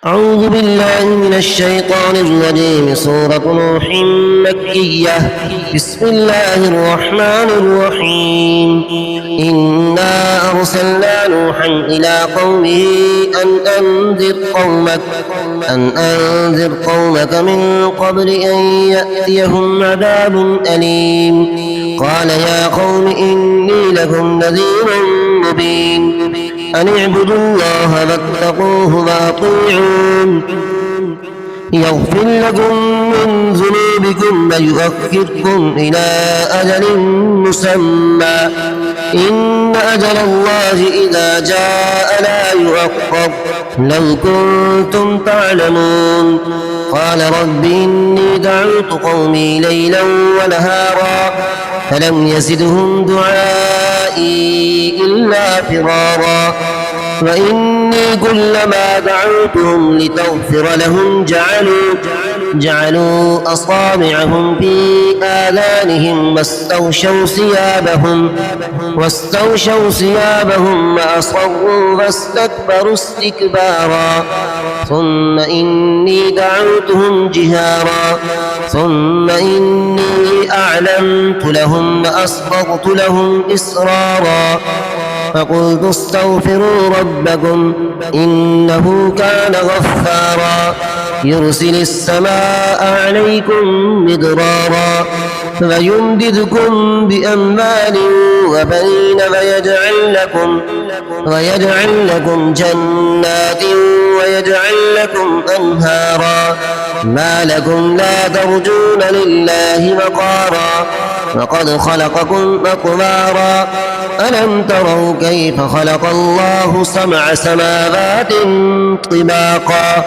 أعوذ بالله من الشيطان الرجيم. سورة نوح مكية. بسم الله الرحمن الرحيم. إنا أرسلنا نوحا إلى قومه أن أنذر قومك من قبل أن يأتيهم عذاب أليم. قال يا قوم إني لكم نذير مبين أن اعبدوا الله واتقوه وأطيعون يغفر لكم من ذنوبكم ويؤخركم إلى أجل مسمى إن أجل الله إذا جاء لا يؤخر لو كنتم تعلمون. قال رب إني دعوت قومي ليلا ونهارا فلم يزدهم دعائي إلا فرارا وإني كلما دعوتهم لتغفر لهم جعلوا أصابعهم في آذانهم واستوشوا ثيابهم وأصروا واستكبروا استكبارا ثم إني دعوتهم جهارا ثم إني أعلنت لهم وأسررت لهم إسرارا فقلت استغفروا ربكم إنه كان غفارا يرسل السماء عليكم مدرارا فيمددكم بأموال وبنين ويجعل لكم جنات ويجعل لكم أنهارا ما لكم لا ترجون لله وقارا وقد خلقكم أطوارا ألم تروا كيف خلق الله سبع سماوات طباقا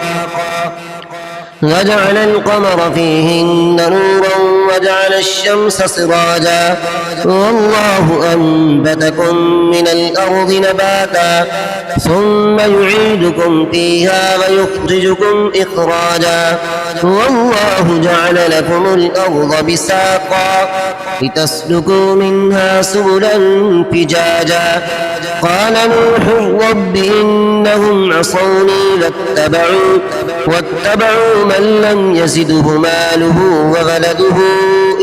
وجعل القمر فيهن نورا وجعل الشمس سراجا والله أنبتكم من الأرض نباتا ثم يعيدكم فيها ويخرجكم إخراجا والله جعل لكم الأرض بساطا لتسلكوا منها سبلا فجاجا قال نوح رب إنهم عصوني واتبعوا من لم يزده ماله وولده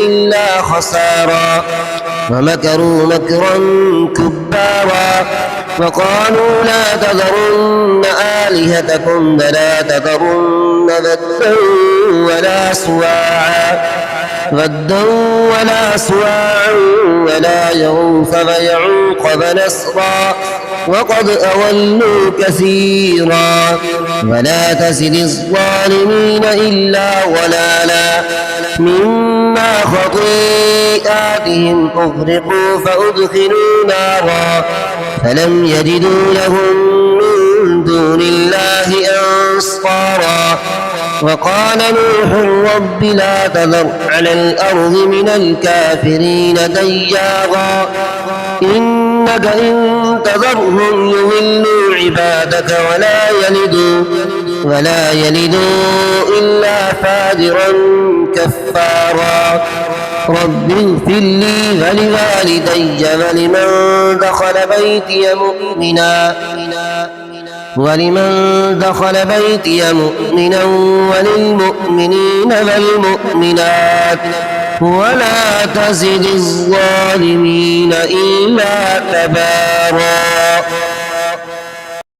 إلا خسارا ومكروا مكرا كبارا وقالوا لا تذرن آلهتكم ولا تذرن ودا ولا سواعا ولا يغوث ويعوق ونسرا وقد أضلوا كثيرا ولا تزد الظالمين إلا ضلالا مما خطيئاتهم أغرقوا فأدخلوا نارا فلم يجدوا لهم من دون الله أنصارا وقال نوح رب لا تذر على الأرض من الكافرين ديارا إنك إن تذرهم يضلوا عبادك ولا يلدوا إلا فاجرا كفارا رب اغفر لي ولوالدي ولمن دخل بيتي مؤمنا وللمؤمنين والمؤمنات ولا تزد الظالمين إلا تبارا.